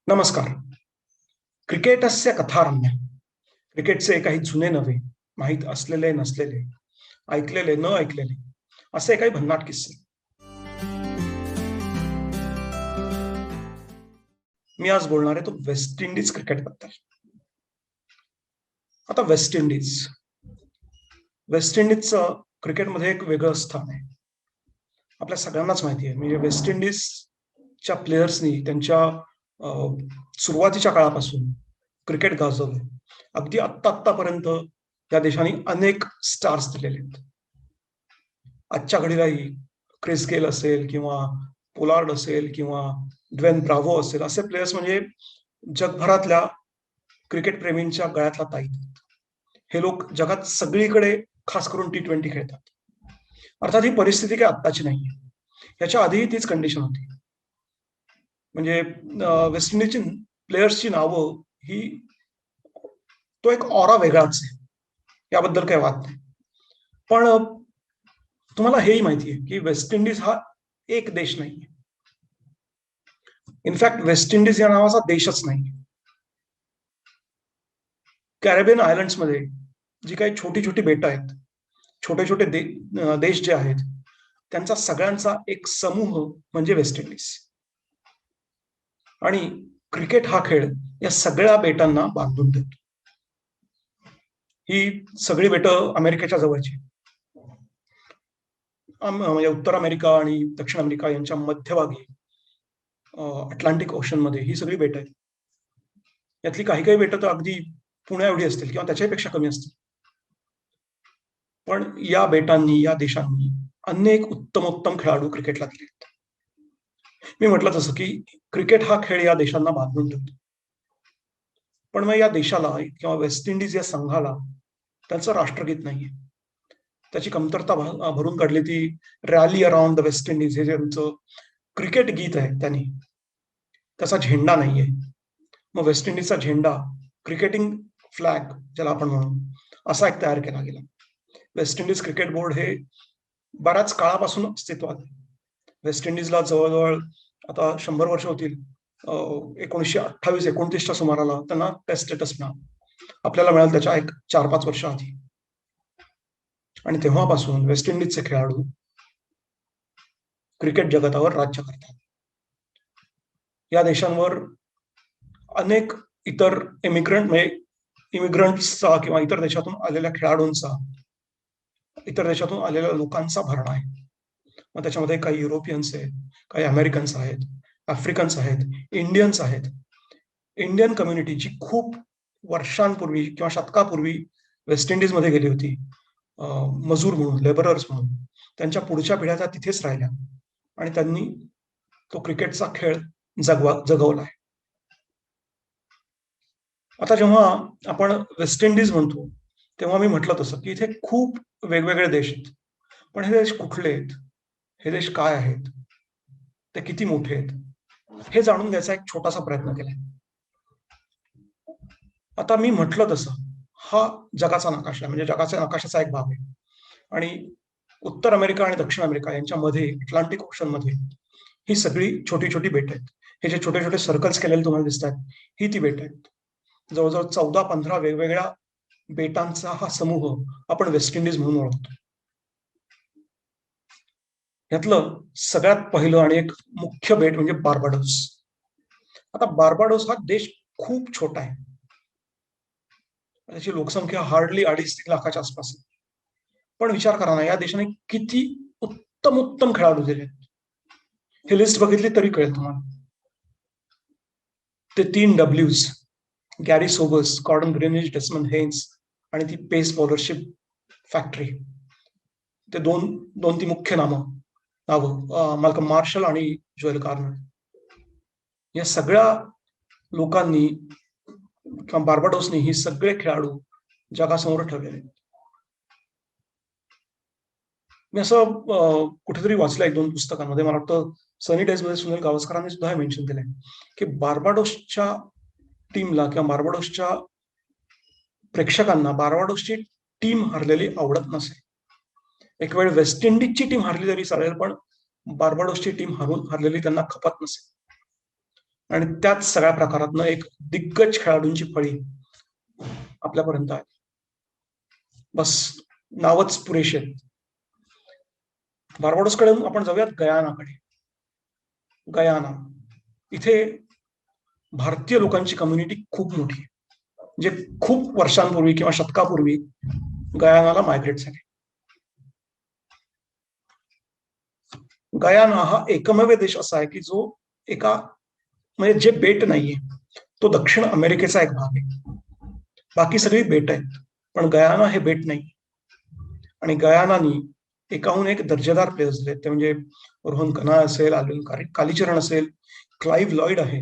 नमस्कार. क्रिकेटस्य कथारम्य. क्रिकेटचे काही जुने नवे, माहीत असलेले नसलेले, ऐकलेले न ऐकलेले, असे काही भन्नाट किस्से. मी आज बोलणार आहे तो वेस्ट इंडिज क्रिकेटबद्दल. आता वेस्ट इंडिज, वेस्ट इंडिजचं क्रिकेटमध्ये एक वेगळं स्थान आहे. आपल्या सगळ्यांनाच माहिती आहे. म्हणजे वेस्ट इंडिजच्या प्लेयर्सनी त्यांच्या सुरुवातीच्या काळापासून क्रिकेट गाजवलं. अगदी आत्तापर्यंत या देशाने अनेक स्टार्स दिलेले आहेत. आजच्या घडीलाही क्रिस गेल असेल किंवा पोलार्ड असेल किंवा ड्वेन ब्राव्हो असेल, असे प्लेयर्स म्हणजे जगभरातल्या क्रिकेट प्रेमींच्या गळ्यातला ताईत. हे लोक जगात सगळीकडे खास करून T20 खेळतात. अर्थात ही परिस्थिती काही आत्ताची नाहीये. याच्या आधीही तीच कंडिशन होती. म्हणजे वेस्ट इंडिजची प्लेयर्सची नावं ही तो एक ऑरा वेगळाच आहे. याबद्दल काही वाद नाही. पण तुम्हाला हेही माहिती आहे की वेस्ट इंडिज हा एक देश नाहीये. इनफॅक्ट वेस्ट इंडिज या नावाचा देशच नाही. कॅरेबियन आयलंड्समध्ये जी काही छोटी छोटी बेटं आहेत, छोटे छोटे देश जे आहेत, त्यांचा सगळ्यांचा एक समूह म्हणजे वेस्ट इंडिज. आणि क्रिकेट हा खेळ या सगळ्या बेटांना बांधून देतो. ही सगळी बेटं अमेरिकेच्या जवळची, म्हणजे उत्तर अमेरिका आणि दक्षिण अमेरिका यांच्या मध्यभागी अटलांटिक ओशन मध्ये ही सगळी बेटं आहेत. यातली काही काही बेटं तर अगदी पुण्या एवढी असतील किंवा त्याच्यापेक्षा कमी असतील. पण या बेटांनी, या देशांनी अनेक उत्तमोत्तम खेळाडू क्रिकेटला दिले आहेत. मी म्हटलं तसं की क्रिकेट हा खेळ या देशांना बांधून ठेवतो. पण मग या देशाला किंवा वेस्ट इंडिज या संघाला त्यांचं राष्ट्रगीत नाहीये. त्याची कमतरता भरून काढली ती rally around the West Indies हे जे आमचं क्रिकेट गीत आहे त्यांनी. त्याचा झेंडा नाहीये. मग वेस्ट इंडिजचा झेंडा, क्रिकेटिंग फ्लॅग ज्याला आपण म्हणू, असा एक तयार केला गेला. वेस्ट इंडिज क्रिकेट बोर्ड हे बऱ्याच काळापासून अस्तित्वात आहे. वेस्ट इंडिजला जवळजवळ आता 100 वर्ष होतील. 1928-29च्या सुमाराला त्यांना टेस्ट स्टेटस मिळालं. आपल्याला मिळालं त्याच्या एक 4-5 वर्ष आधी. आणि तेव्हापासून वेस्ट इंडिजचे खेळाडू क्रिकेट जगतावर राज्य करतात. या देशांवर अनेक इतर इमिग्रंट्सचा किंवा इतर देशातून आलेल्या खेळाडूंचा, इतर देशातून आलेल्या लोकांचा भरणा आहे. मग त्याच्यामध्ये काही युरोपियन्स आहेत, काही अमेरिकन्स आहेत, आफ्रिकन्स आहेत, इंडियन्स आहेत. इंडियन कम्युनिटीची खूप वर्षांपूर्वी किंवा शतकापूर्वी वेस्ट इंडिजमध्ये गेली होती मजूर म्हणून, लेबरर्स म्हणून. त्यांच्या पुढच्या पिढ्या त्या तिथेच राहिल्या आणि त्यांनी तो क्रिकेटचा खेळ जगवला आहे. आता जेव्हा आपण वेस्ट इंडिज म्हणतो तेव्हा मी म्हटलं तसं की इथे खूप वेगवेगळे देश आहेत. पण हे देश कुठले आहेत, हे देश काय आहेत, ते किती मोठे आहेत, हे जाणून घ्यायचा एक छोटासा प्रयत्न केलाय. आता मी म्हटलं तसं हा जगाचा नकाशा, म्हणजे जगाच्या नकाशाचा एक भाग आहे. आणि उत्तर अमेरिका आणि दक्षिण अमेरिका यांच्यामध्ये अटलांटिक ओशन मध्ये ही सगळी छोटी छोटी बेट आहेत. हे जे छोटे छोटे सर्कल्स केलेले तुम्हाला दिसतात, ही ती बेट आहेत. जवळजवळ 14-15 वेगवेगळ्या बेटांचा हा समूह आपण वेस्ट इंडिज म्हणून ओळखतो. यातलं सगळ्यात पहिलं आणि एक मुख्य बेट म्हणजे बार्बाडोस. आता बार्बाडोस हा देश खूप छोटा आहे. त्याची लोकसंख्या हार्डली 2.5-3 लाखाच्या आसपास आहे. पण विचार करा ना, या देशाने किती उत्तम उत्तम खेळाडू दिले. हे लिस्ट बघितली तरी कळेल तुम्हाला. ते 3 Ws, Garry Sobers, Gordon Greenidge, Desmond Haynes आणि ती पेस बॉलरशिप फॅक्टरी. ते दोन ती मुख्य नावं, माल्कम मार्शल आणि जोएल कार्नर. या सगळ्या लोकांनी किंवा बार्बाडोसनी ही सगळे खेळाडू जगासमोर ठेवलेले. मी असं कुठेतरी वाचलं 1-2 पुस्तकांमध्ये, मला वाटतं सनी डेज मध्ये सुनील गावस्करांनी सुद्धा हे मेन्शन केलंय की बार्बाडोसच्या टीमला किंवा बार्बाडोसच्या प्रेक्षकांना बार्बाडोसची टीम हरलेली आवडत नसेल. एक वेळ वेस्ट इंडिजची टीम हरली तरी चालेल, पण बार्बाडोसची टीम हरलेली त्यांना खपत नसेल. आणि त्याच सगळ्या प्रकारातनं एक दिग्गज खेळाडूंची फळी आपल्यापर्यंत आहे. बस नावच पुरेशी आहेत. बार्बाडोसकडे आपण जाऊयात गयानाकडे. गयाना इथे भारतीय लोकांची कम्युनिटी खूप मोठी आहे, जे खूप वर्षांपूर्वी किंवा शतकापूर्वी गयानाला मायग्रेट झाले. गयाना हा एकमेव देश असा आहे की जो एका म्हणजे जे बेट नाहीये तो दक्षिण अमेरिकेचा एक भाग आहे. बाकी सगळी बेट आहेत, पण गयाना हे बेट नाही. आणि गयानानी एकाहून एक दर्जेदार प्लेयर्स दिलेत. ते म्हणजे रोहन कना असेल, अनिल कालीचरण असेल, क्लाइव्ह लॉइड आहे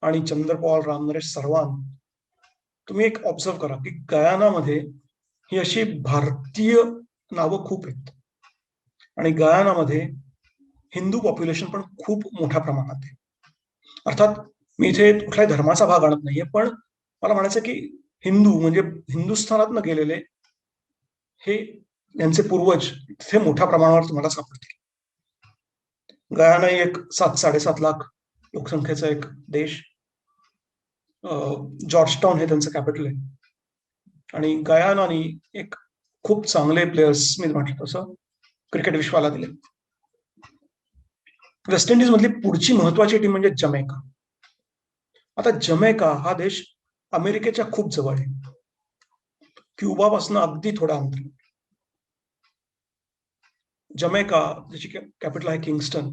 आणि चंद्रपॉल रामनरेश सरवान. तुम्ही एक ऑब्झर्व करा की गयानामध्ये ही अशी भारतीय नावं खूप आहेत आणि गयानामध्ये हिंदू पॉप्युलेशन पण खूप मोठ्या प्रमाणात आहे. अर्थात मी इथे कुठल्याही धर्माचा भाग आणत नाहीये, पण मला म्हणायचं की हिंदू म्हणजे हिंदुस्थानातनं गेलेले हे यांचे पूर्वज तिथे मोठ्या प्रमाणावर तुम्हाला सापडतील. गयाना एक 7-7.5 लाख लोकसंख्येचा एक देश. जॉर्जटाउन हे त्यांचं कॅपिटल आहे. आणि गयानानी एक खूप चांगले प्लेयर्स मी म्हटलं तसं क्रिकेट विश्वाला दिले. वेस्ट इंडिज मधली पुढची महत्वाची टीम म्हणजे जमैका. आता जमैका हा देश अमेरिकेच्या खूप जवळ आहे, क्युबापासून अगदी थोडा अंतर. जमैका ज्याची कॅपिटल आहे किंगस्टन,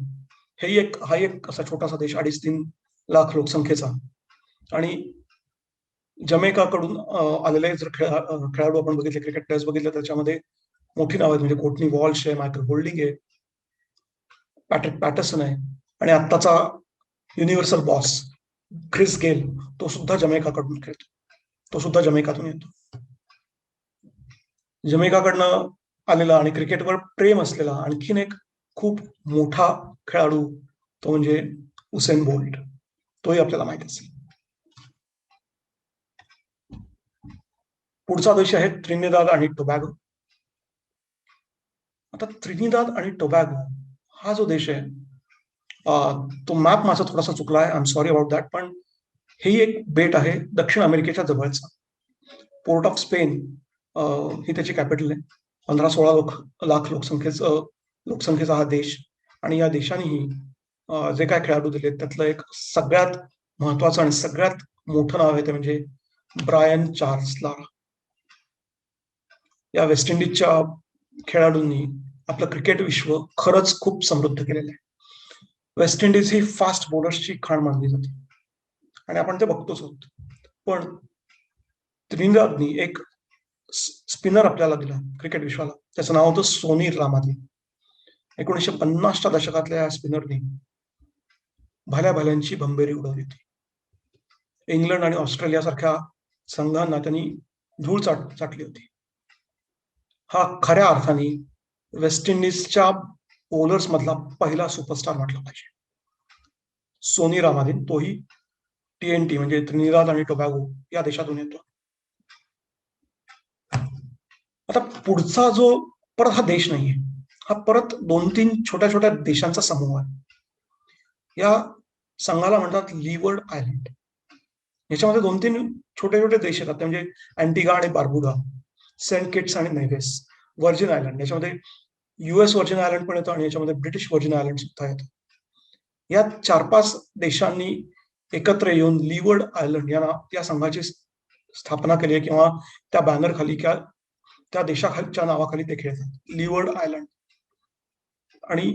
हा एक असा छोटासा देश 2.5-3 लाख लोकसंख्येचा. आणि जमैकाकडून आलेले जर खेळाडू आपण बघितले, क्रिकेट प्लेयर्स बघितले, त्याच्यामध्ये मोठी नाव आहेत. म्हणजे कोर्टनी वॉल्श आहे, मायकल होल्डिंग आहे, पॅट्रिक पॅटरसन आहे आणि आत्ताचा युनिव्हर्सल बॉस ख्रिस गेल, तो सुद्धा जमैकाकडून खेळतो, तो सुद्धा जमैकातून येतो. जमैकाकडनं आलेला आणि क्रिकेटवर प्रेम असलेला आणखीन एक खूप मोठा खेळाडू तो म्हणजे उसेन बोल्ट, तोही आपल्याला माहित असेल. पुढचा देश आहे त्रिनिदाद आणि टोबॅगो. आता त्रिनिदाद आणि टोबॅगो हा जो देश आहे, तो मॅप माझा थोडासा चुकला आहे, I am sorry about that, पण हे एक बेट आहे दक्षिण अमेरिकेच्या जवळचा. पोर्ट ऑफ स्पेन ही त्याची कॅपिटल आहे. 15-16 लाख लोकसंख्येचा हा देश. आणि या देशानेही जे काय खेळाडू दिले त्यातलं एक सगळ्यात महत्वाचं आणि सगळ्यात मोठं नाव आहे ते म्हणजे ब्रायन चार्ल्स लारा. या वेस्ट इंडिजच्या खेळाडूंनी आपलं क्रिकेट विश्व खरंच खूप समृद्ध केलेलं आहे. वेस्ट इंडिज ही फास्ट बॉलर्सची खाण मानली जाते आणि आपण ते बघतोच आहोत. पण त्रिनिदादनी एक स्पिनर आपल्याला दिला क्रिकेट विश्वाला, त्याचं नाव होतं सोनी रामादी. 1950च्या दशकातल्या या स्पिनरनी भल्या भल्यांची भंबेरी उडवली होती. इंग्लंड आणि ऑस्ट्रेलिया सारख्या संघांना त्यांनी धूळ चाटली होती. हा खऱ्या अर्थाने वेस्ट इंडिजच्या बॉलर्स मधला पहिला सुपरस्टार म्हटला पाहिजे. सोनी रामादीन, तोही TNT म्हणजे त्रिनिदाद आणि टोबॅगो या देशातून येतो. आता पुढचा जो परत हा देश नाहीये, हा परत 2-3 छोट्या छोट्या देशांचा समूह आहे. या संघाला म्हणतात लीवर्ड आयलंड. याच्यामध्ये 2-3 छोटे छोटे देश येतात, म्हणजे अँटिगा आणि बार्बुडा, सेंट किट्स आणि नेव्हिस, व्हर्जिन आयलंड. याच्यामध्ये US व्हर्जिन आयलंड पण येतो आणि याच्यामध्ये ब्रिटिश व्हर्जिन आयलंड सुद्धा येतो. या 4-5 देशांनी एकत्र येऊन लीवर्ड आयलंड या संघाची स्थापना केली आहे किंवा त्या बॅनर खाली किंवा त्या देशाखालच्या नावाखाली ते खेळतात, लीवर्ड आयलंड. आणि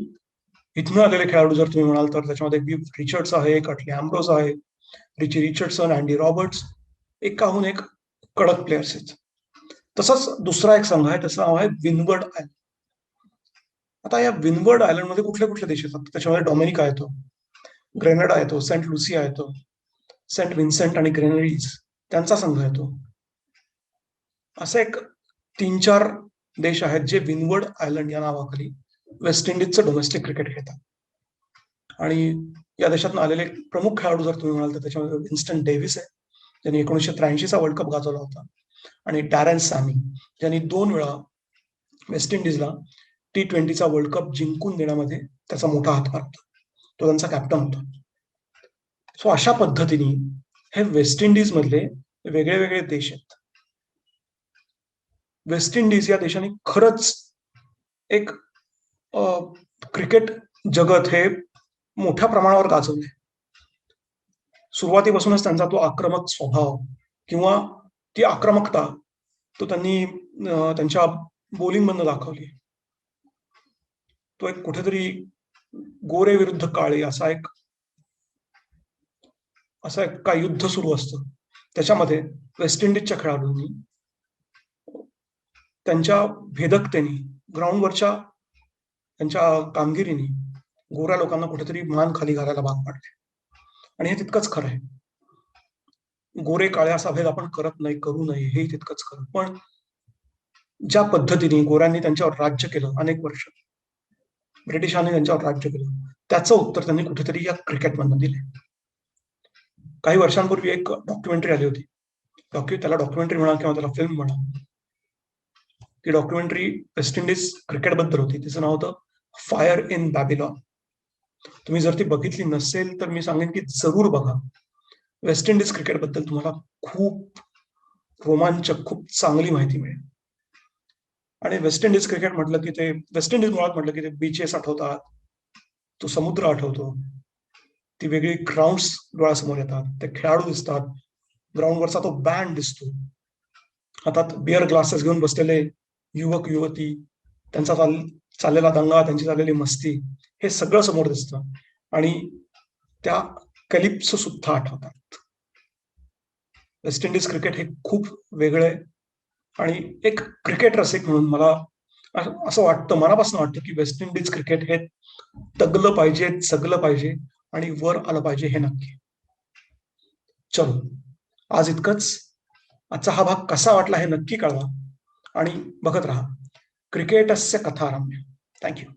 इथनं आलेले खेळाडू जर तुम्ही म्हणाल तर त्याच्यामध्ये विव रिचर्ड्स आहे, कटली अँब्रोस आहे, रिची रिचर्डसन, अँडी रॉबर्ट्स, एकाहून एक कडक प्लेयर्स आहेत. तसंच दुसरा एक संघ आहे, त्याचं नाव आहे विनवर्ड आयलंड. आता या विनवर्ड आयलंड मध्ये कुठले कुठले देश येतात? त्याच्यामध्ये डॉमिनिका येतो, ग्रेनडा येतो, सेंट लुसिया येतो, सेंट विन्सेंट आणि ग्रेनरीज त्यांचा संघ येतो. असे एक 3-4 देश आहेत जे विनवर्ड आयलंड या नावाखाली वेस्ट इंडिजचं डोमेस्टिक क्रिकेट खेळतात. आणि या देशातून आलेले प्रमुख खेळाडू जर तुम्ही म्हणाल तर त्याच्यामध्ये विन्स्टन डेव्हिस आहे, ज्यांनी 1983चा वर्ल्ड कप गाजवला होता, आणि डॅरेन सॅमी, ज्यांनी 2 वेळा वेस्ट इंडिजला T20चा वर्ल्ड कप जिंकून देण्यामध्ये त्याचा मोठा हातभार होता. तो त्यांचा कॅप्टन होता. सो अशा पद्धतीने हे वेस्ट इंडिज मधले वेगळे वेगळे देश आहेत. वेस्ट इंडिज या देशाने खरंच एक क्रिकेट जगत हे मोठ्या प्रमाणावर गाजवले. सुरुवातीपासूनच त्यांचा तो आक्रमक स्वभाव किंवा ती आक्रमकता तो त्यांनी त्यांच्या बॉलिंग मधनं दाखवली. तो एक कुठेतरी गोरे विरुद्ध काळे असा एक काय युद्ध सुरू असतं. त्याच्यामध्ये वेस्ट इंडिजच्या खेळाडूंनी त्यांच्या भेदकतेने ग्राउंडवरच्या त्यांच्या कामगिरीने गोऱ्या लोकांना कुठेतरी मान खाली घालायला भाग पाडले. आणि हे तितकंच खरं आहे. गोरे काळे असा भेद आपण करत नाही, करू नये, हे तितकंच खरं. पण ज्या पद्धतीने गोऱ्यांनी त्यांच्यावर राज्य केलं अनेक वर्ष, ब्रिटिशांनी त्यांच्यावर राज्य केलं, त्याचं उत्तर त्यांनी कुठेतरी या क्रिकेटमधनं दिले. काही वर्षांपूर्वी एक डॉक्युमेंटरी आली होती. त्याला डॉक्युमेंटरी म्हणा किंवा त्याला फिल्म म्हणा. ती डॉक्युमेंटरी वेस्ट इंडिज क्रिकेट बद्दल होती. तिचं नाव होतं फायर इन बॅबिलॉन. तुम्ही जर ती बघितली नसेल तर मी सांगेन की जरूर बघा. वेस्ट इंडिज क्रिकेट बद्दल तुम्हाला खूप रोमांचक, खूप चांगली माहिती मिळेल. आणि वेस्ट इंडिज क्रिकेट म्हटलं की ते वेस्ट इंडिज मुळात म्हटलं की ते बीचेस आठवतात, तो समुद्र आठवतो, ती वेगळी ग्राउंड्स डोळ्यासमोर येतात, ते खेळाडू दिसतात, ग्राउंडवरचा तो बँड दिसतो, हातात बिअर ग्लासेस घेऊन बसलेले युवक युवती, त्यांचा चाललेला दंगा, त्यांची चाललेली मस्ती, हे सगळं समोर दिसतं. आणि त्या कलिप्स सुद्धा आठवतात. वेस्ट इंडिज क्रिकेट हे खूप वेगळं आहे. आणि एक क्रिकेट रसिक म्हणून मला असं वाटतं, मनापासून वाटतं की वेस्ट इंडिज क्रिकेट हे तगलं पाहिजे, जगलं पाहिजे आणि वर आलं पाहिजे, हे नक्की. चलो, आज इतकंच. आजचा हा भाग कसा वाटला हे नक्की कळवा आणि बघत राहा क्रिकेटस्य कथा रम्य. थँक्यू.